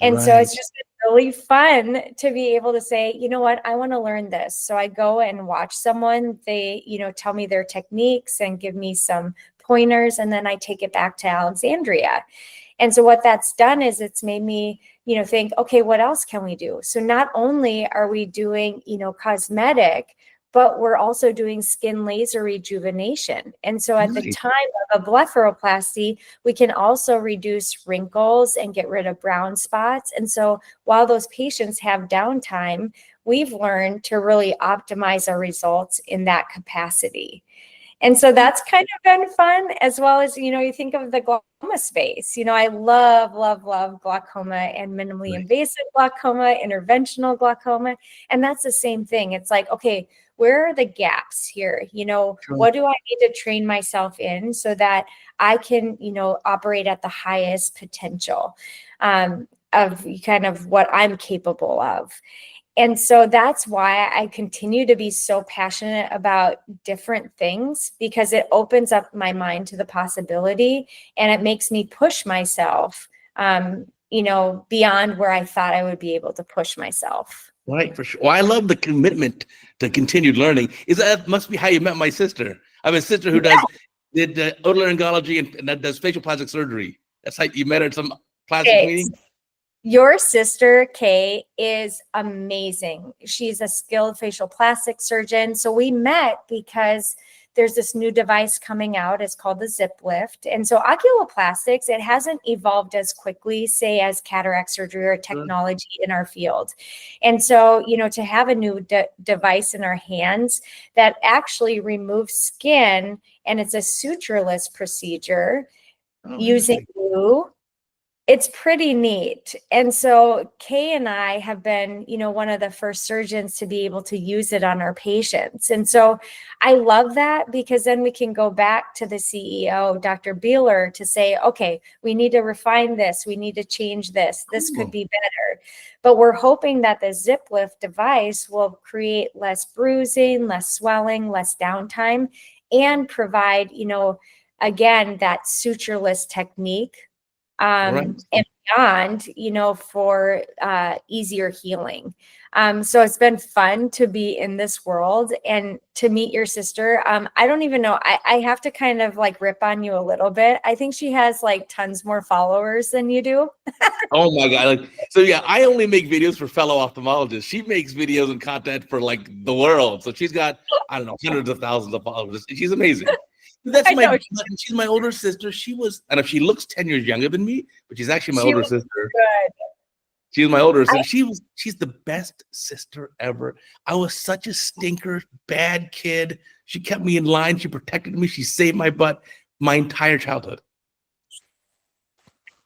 S2: And so it's just been really fun to be able to say, you know what, I want to learn this. So I go and watch someone, they, tell me their techniques and give me some pointers, and then I take it back to Alexandria. And so what that's done is it's made me, think, okay, what else can we do? So not only are we doing, cosmetic, but we're also doing skin laser rejuvenation. And so at the
S1: Nice.
S2: time of a blepharoplasty, we can also reduce wrinkles and get rid of brown spots. And so while those patients have downtime, we've learned to really optimize our results in that capacity. And so that's kind of been fun, as well as, you think of the glaucoma space. I love, love, love glaucoma and minimally
S1: Right.
S2: invasive glaucoma, interventional glaucoma. And that's the same thing. It's like, okay, where are the gaps here?
S1: Sure.
S2: What do I need to train myself in so that I can, operate at the highest potential of kind of what I'm capable of. And so that's why I continue to be so passionate about different things, because it opens up my mind to the possibility, and it makes me push myself, beyond where I thought I would be able to push myself.
S1: Right, for sure. Well, I love the commitment to continued learning. That must be how you met my sister. I have a sister who did otolaryngology and that does facial plastic surgery. That's how you met her at some plastic
S2: Okay.
S1: meeting.
S2: Your sister, Kay, is amazing. She's a skilled facial plastic surgeon. So we met because there's this new device coming out. It's called the Zip Lift. And so oculoplastics, it hasn't evolved as quickly, say, as cataract surgery or technology in our field. And so, to have a new device in our hands that actually removes skin, and it's a sutureless procedure using glue. It's pretty neat. And so Kay and I have been, one of the first surgeons to be able to use it on our patients. And so I love that, because then we can go back to the CEO, Dr. Beeler, to say, okay, we need to refine this. We need to change this. This could be better. But we're hoping that the Zip Lift device will create less bruising, less swelling, less downtime, and provide, again, that sutureless technique. And beyond, for easier healing. So it's been fun to be in this world and to meet your sister. I don't even know. I have to kind of like rip on you a little bit. I think she has like tons more followers than you do.
S1: Oh my God. So yeah, I only make videos for fellow ophthalmologists. She makes videos and content for like the world. So she's got, I don't know, hundreds of thousands of followers. She's amazing. She's my older sister. And if she looks 10 years younger than me, but she's actually my older sister.
S2: Good.
S1: She's my older sister. She's the best sister ever. I was such a stinker, bad kid. She kept me in line. She protected me. She saved my butt my entire childhood.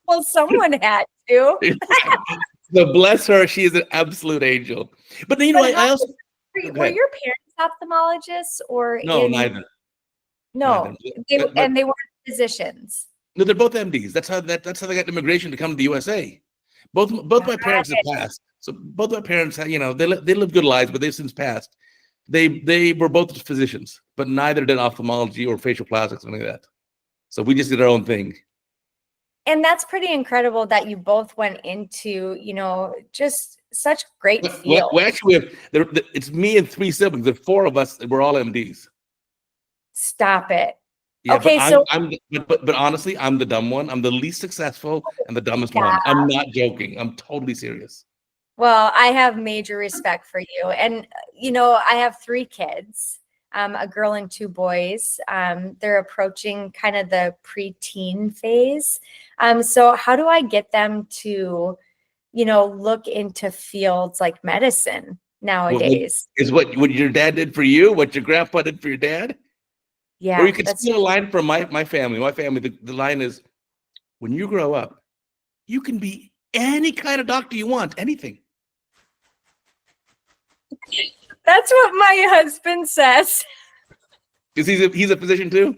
S2: Well, someone had to.
S1: So bless her. She is an absolute angel. But I also
S2: were your parents ophthalmologists or
S1: no, neither.
S2: No,
S1: neither.
S2: They weren't physicians.
S1: No, they're both MDs. That's how they got immigration to come to the USA. Both my parents have passed. So both my parents, they live good lives, but they've since passed. They were both physicians, but neither did ophthalmology or facial plastics or any of that. So we just did our own thing.
S2: And that's pretty incredible that you both went into, just such great fields.
S1: Well, actually, it's me and three siblings. The four of us, we're all MDs.
S2: Stop it.
S1: Yeah,
S2: okay,
S1: but honestly, I'm the dumb one. I'm the least successful and the dumbest one. I'm not joking. I'm totally serious.
S2: Well, I have major respect for you. And, I have 3 kids, a girl and 2 boys. They're approaching kind of the preteen phase. So how do I get them to, look into fields like medicine nowadays?
S1: Is what your dad did for you, what your grandpa did for your dad?
S2: Yeah.
S1: Or you could steal a line from my family. My family, the line is, when you grow up, you can be any kind of doctor you want, anything.
S2: That's what my husband says.
S1: Because he's a physician too?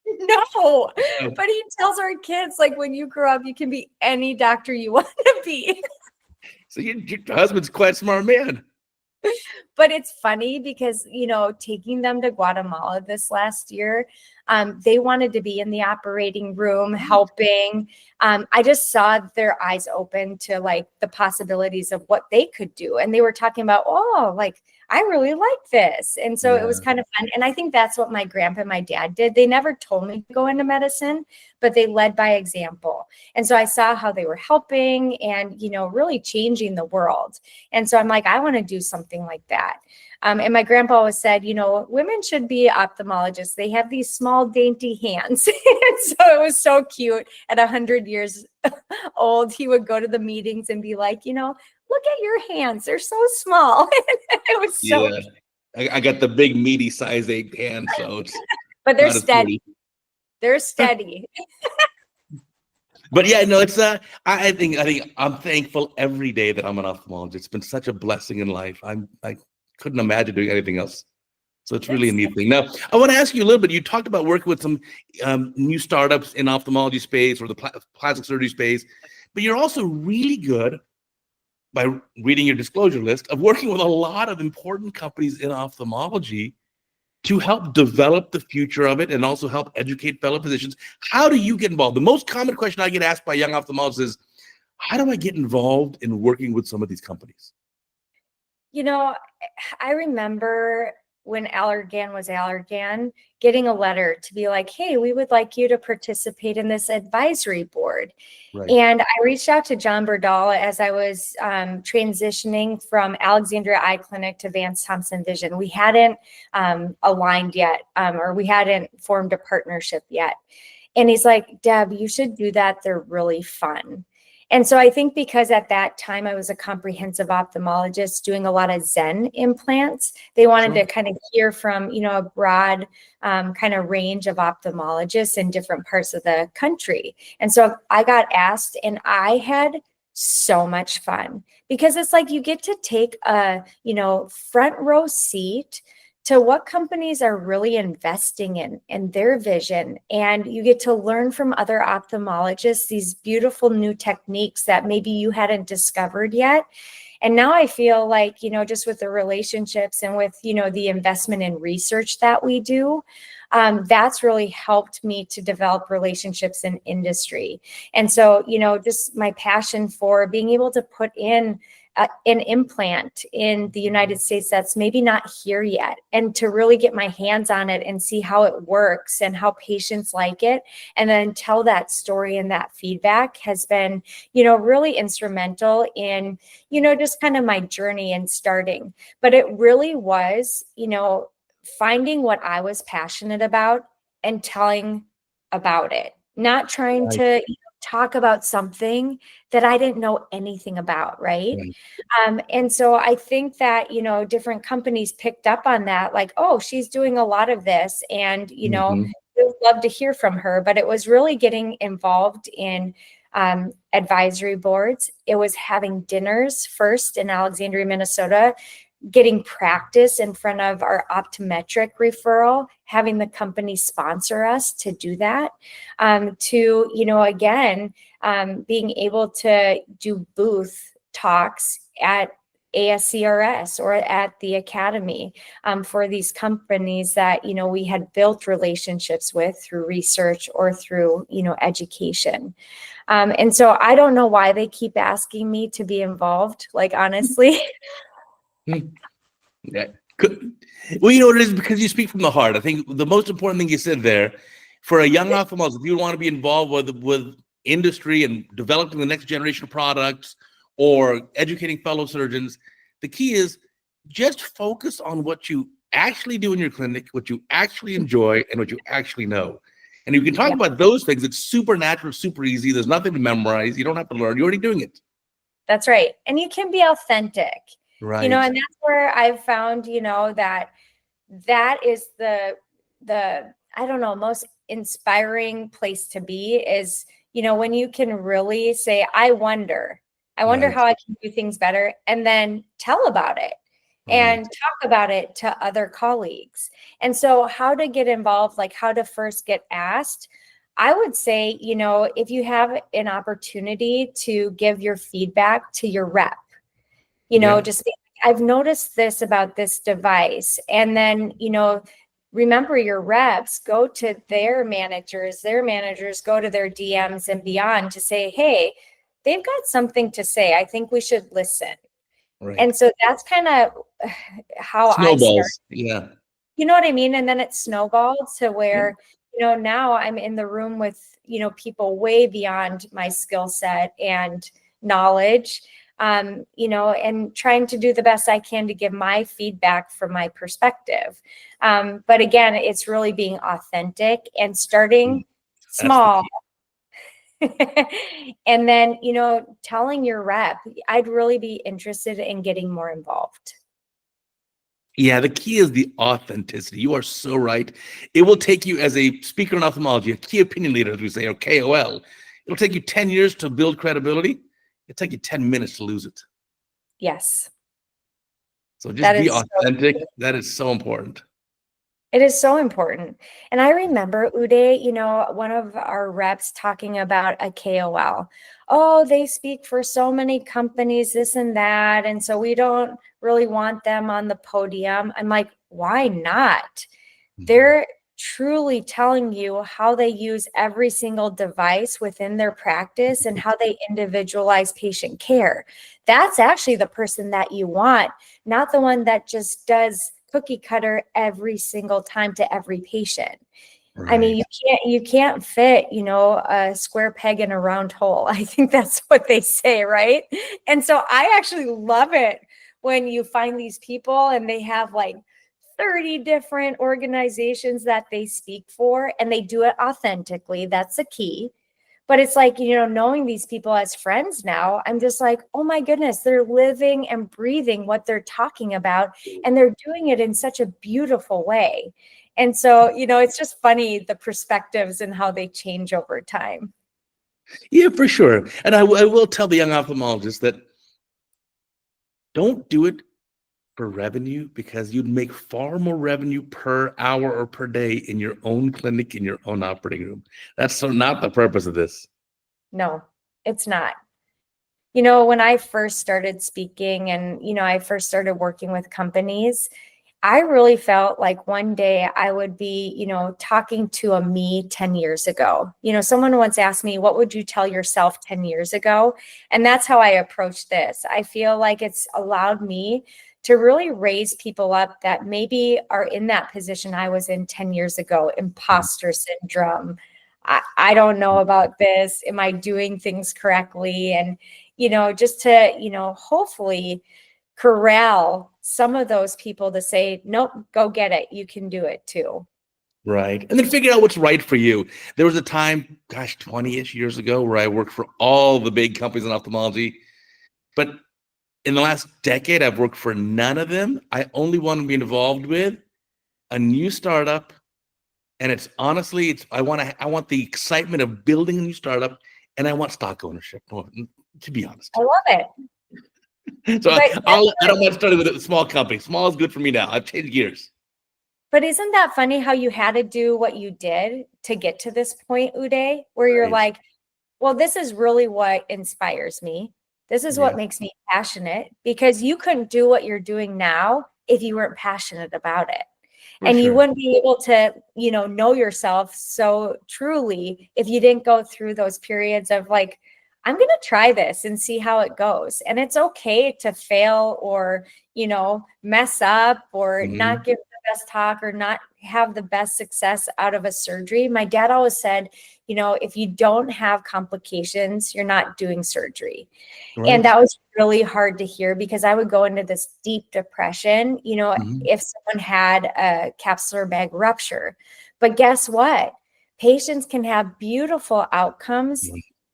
S2: No, but he tells our kids, like, when you grow up, you can be any doctor you want to be.
S1: So your husband's quite a smart man.
S2: But it's funny because, taking them to Guatemala this last year, they wanted to be in the operating room helping. I just saw their eyes open to like the possibilities of what they could do. And they were talking about, I really like this. And so it was
S1: Yeah.
S2: kind of fun. And I think that's what my grandpa and my dad did. They never told me to go into medicine, but they led by example. And so I saw how they were helping and, really changing the world. And so I'm like, I want to do something like that. And my grandpa always said, women should be ophthalmologists. They have these small, dainty hands. And so it was so cute. At 100 years old, he would go to the meetings and be like, look at your hands. They're so small. It was so
S1: Yeah. I got the big meaty size 8 hand, so it's
S2: but they're
S1: not as
S2: steady.
S1: pretty.
S2: They're steady.
S1: But yeah, no, it's I think I'm thankful every day that I'm an ophthalmologist. It's been such a blessing in life. I couldn't imagine doing anything else. So it's really a neat thing. Now, I want to ask you a little bit. You talked about working with some new startups in ophthalmology space or the plastic surgery space, but you're also really good, by reading your disclosure list, of working with a lot of important companies in ophthalmology to help develop the future of it and also help educate fellow physicians. How do you get involved? The most common question I get asked by young ophthalmologists is, how do I get involved in working with some of these companies?
S2: I remember when Allergan was Allergan, getting a letter to be like, hey, we would like you to participate in this advisory board.
S1: Right.
S2: And I reached out to John Berdala as I was transitioning from Alexandria Eye Clinic to Vance Thompson Vision. We hadn't aligned yet, or we hadn't formed a partnership yet. And he's like, Deb, you should do that. They're really fun. And so I think because at that time I was a comprehensive ophthalmologist doing a lot of Zen implants, they wanted to kind of hear from, a broad kind of range of ophthalmologists in different parts of the country. And so I got asked, and I had so much fun because it's like you get to take a, front row seat to what companies are really investing in their vision. And you get to learn from other ophthalmologists, these beautiful new techniques that maybe you hadn't discovered yet. And now I feel like, just with the relationships and with, the investment in research that we do, that's really helped me to develop relationships in industry. And so, just my passion for being able to put in an implant in the United States that's maybe not here yet, and to really get my hands on it and see how it works and how patients like it, and then tell that story, and that feedback has been, really instrumental in, just kind of my journey and starting. But it really was, finding what I was passionate about and telling about it, not trying to talk about something that I didn't know anything about, right? And so I think that, different companies picked up on that, like, oh, she's doing a lot of this, and, we would love to hear from her. But it was really getting involved in advisory boards. It was having dinners first in Alexandria, Minnesota, getting practice in front of our optometric referral, having the company sponsor us to do that, to, again, being able to do booth talks at ASCRS or at the academy for these companies that, we had built relationships with through research or through, education. And so I don't know why they keep asking me to be involved, like, honestly.
S1: Yeah. Well, what it is, because you speak from the heart. I think the most important thing you said there, for a young ophthalmologist, if you want to be involved with industry and developing the next generation of products or educating fellow surgeons, the key is just focus on what you actually do in your clinic, what you actually enjoy, and what you actually know. And if you can talk about those things, it's super natural, super easy. There's nothing to memorize. You don't have to learn. You're already doing it.
S2: That's right. And you can be authentic.
S1: Right.
S2: And that's where I've found, that is the I don't know, most inspiring place to be is, when you can really say, I wonder how I can do things better, and then tell about it and talk about it to other colleagues. And so how to get involved, like how to first get asked, I would say, if you have an opportunity to give your feedback to your rep, just be, I've noticed this about this device. And then, remember your reps, go to their managers go to their DMs and beyond to say, hey, they've got something to say. I think we should listen.
S1: Right.
S2: And so that's kind of how I started.
S1: Snowballs. Yeah.
S2: You know what I mean? And then it snowballed to
S1: Yeah.
S2: where, now I'm in the room with, people way beyond my skill set and knowledge, and trying to do the best I can to give my feedback from my perspective. But again, it's really being authentic and starting
S1: That's the
S2: small.
S1: key.
S2: And then, telling your rep, I'd really be interested in getting more involved.
S1: Yeah, the key is the authenticity. You are so right. It will take you as a speaker in ophthalmology, a key opinion leader, as we say, or KOL. It'll take you 10 years to build credibility. It'll take you 10 minutes to lose it.
S2: Yes.
S1: So just
S2: That
S1: be
S2: is so
S1: authentic.
S2: true.
S1: That is so important.
S2: It is so important. And I remember, Uday, one of our reps talking about a KOL. Oh, they speak for so many companies, this and that. And so we don't really want them on the podium. I'm like, why not? They're truly telling you how they use every single device within their practice and how they individualize patient care. That's actually the person that you want, not the one that just does cookie cutter every single time to every patient. I mean,
S1: Right.
S2: you can't fit, a square peg in a round hole. I think that's what they say, right? And so I actually love it when you find these people and they have like 30 different organizations that they speak for, and they do it authentically. That's the key. But it's like, knowing these people as friends now, I'm just like, oh my goodness, they're living and breathing what they're talking about, and they're doing it in such a beautiful way. And so, it's just funny the perspectives and how they change over time.
S1: Yeah, for sure. And I will tell the young ophthalmologists that don't do it for revenue, because you'd make far more revenue per hour or per day in your own clinic, in your own operating room. That's so not the purpose of this.
S2: No, it's not. When I first started speaking and, I first started working with companies, I really felt like one day I would be, talking to a me 10 years ago. Someone once asked me, what would you tell yourself 10 years ago? And that's how I approach this. I feel like it's allowed me to really raise people up that maybe are in that position I was in 10 years ago, imposter syndrome. I don't know about this. Am I doing things correctly? And, just to, hopefully corral some of those people to say, nope, go get it. You can do it too.
S1: Right. And then figure out what's right for you. There was a time, gosh, 20-ish years ago, where I worked for all the big companies in ophthalmology. But in the last decade, I've worked for none of them. I only want to be involved with a new startup. And it's honestly, I want the excitement of building a new startup, and I want stock ownership, to be honest.
S2: I love it.
S1: So
S2: But
S1: I don't mind starting with a small company. Small is good for me now. I've changed gears.
S2: But isn't that funny how you had to do what you did to get to this point, Uday, where you're
S1: Right.
S2: like, well, this is really what inspires me. This is
S1: Yeah,
S2: what makes me passionate, because you couldn't do what you're doing now if you weren't passionate about it.
S1: for
S2: And you
S1: sure.
S2: wouldn't be able to, know yourself so truly if you didn't go through those periods of like, I'm going to try this and see how it goes. And it's okay to fail or, mess up or not
S1: Mhm.
S2: give the best talk or not have the best success out of a surgery. My dad always said, if you don't have complications, you're not doing surgery. And
S1: Right.
S2: that was really hard to hear, because I would go into this deep depression,
S1: Mhm.
S2: if someone had a capsular bag rupture. But guess what? Patients can have beautiful outcomes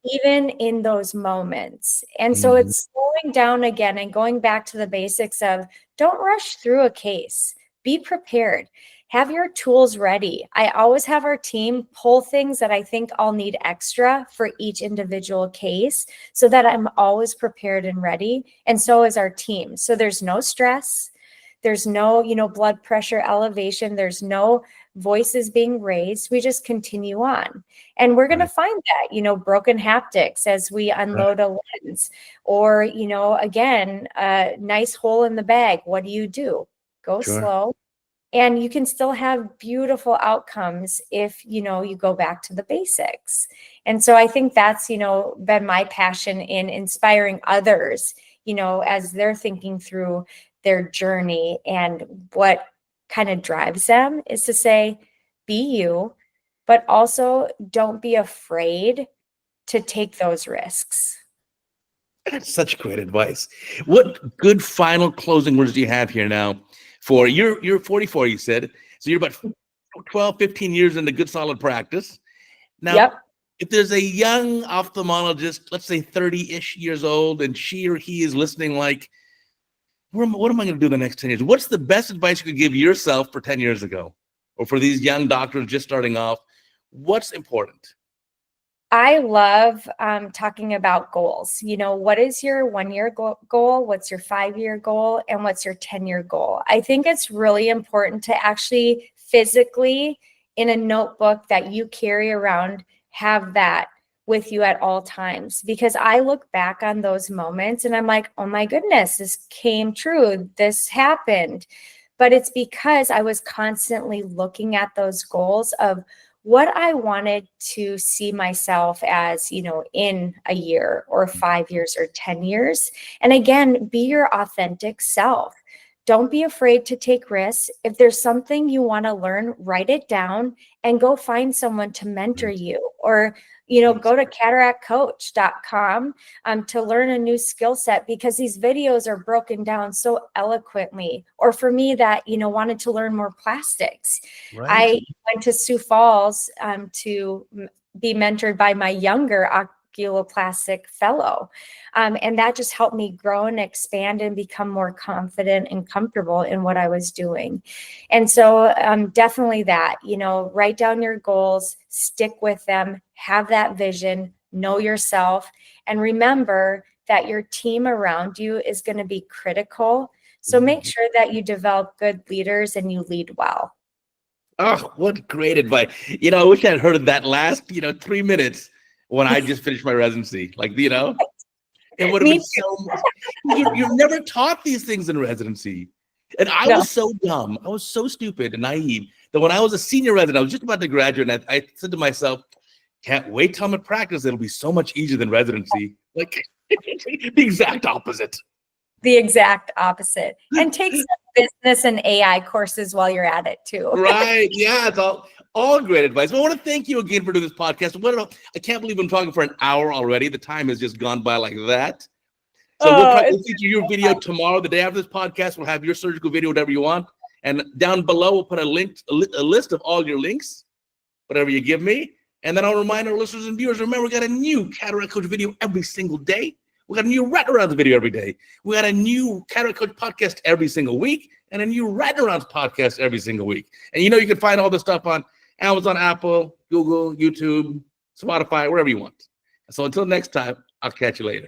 S2: even in those moments. And so
S1: Mhm.
S2: it's slowing down again and going back to the basics of, don't rush through a case. Be prepared. Have your tools ready. I always have our team pull things that I think I'll need extra for each individual case, so that I'm always prepared and ready. And so is our team. So there's no stress. There's no, blood pressure elevation. There's no voices being raised. We just continue on. And we're going to
S1: Right.
S2: find that, broken haptics as we
S1: Right.
S2: unload a lens, or, again, a nice hole in the bag. What do? Go
S1: Sure.
S2: slow. And you can still have beautiful outcomes if, you go back to the basics. And so I think that's, been my passion in inspiring others, as they're thinking through their journey and what kind of drives them, is to say, be you, but also don't be afraid to take those risks.
S1: That's such great advice. What good final closing words do you have here now? For you're 44, you said. So you're about 12, 15 years into good solid practice. Now,
S2: Yep.
S1: if there's a young ophthalmologist, let's say 30-ish years old, and she or he is listening like, what am I going to do the next 10 years? What's the best advice you could give yourself for 10 years ago? Or for these young doctors just starting off? What's important?
S2: I love talking about goals. What is your 1-year goal? What's your 5-year goal? And what's your 10-year goal? I think it's really important to actually physically, in a notebook that you carry around, have that with you at all times. Because I look back on those moments and I'm like, oh my goodness, this came true. This happened. But it's because I was constantly looking at those goals of what I wanted to see myself as, in a year or 5 years or 10 years. And again, be your authentic self. Don't be afraid to take risks. If there's something you want to learn, write it down and go find someone to mentor you, or go to CataractCoach.com to learn a new skill set, because these videos are broken down so eloquently. Or for me that, wanted to learn more plastics.
S1: Right.
S2: I went to Sioux Falls to be mentored by my younger oculoplastic fellow. And that just helped me grow and expand and become more confident and comfortable in what I was doing. And so definitely that, write down your goals, stick with them, have that vision, know yourself, and remember that your team around you is going to be critical. So make sure that you develop good leaders and you lead well.
S1: Oh, what great advice. I wish I had heard of that last, 3 minutes when I just finished my residency. It would have been so much. You're never taught these things in residency. And I was so dumb. I was so stupid and naive that when I was a senior resident, I was just about to graduate, and I said to myself, can't wait till I'm at practice. It'll be so much easier than residency. The exact opposite.
S2: The exact opposite. And take some business and AI courses while you're at it too.
S1: Right. Yeah, it's all great advice. But I want to thank you again for doing this podcast. I can't believe I'm talking for an hour already. The time has just gone by like that. So we'll probably feature your video tomorrow. The day after this podcast, we'll have your surgical video, whatever you want. And down below, we'll put a list of all your links, whatever you give me. And then I'll remind our listeners and viewers, remember, we got a new Cataract Coach video every single day. We got a new Writing Arounds video every day. We got a new Cataract Coach podcast every single week, and a new Writing Arounds podcast every single week. And you can find all this stuff on Amazon, Apple, Google, YouTube, Spotify, wherever you want. So until next time, I'll catch you later.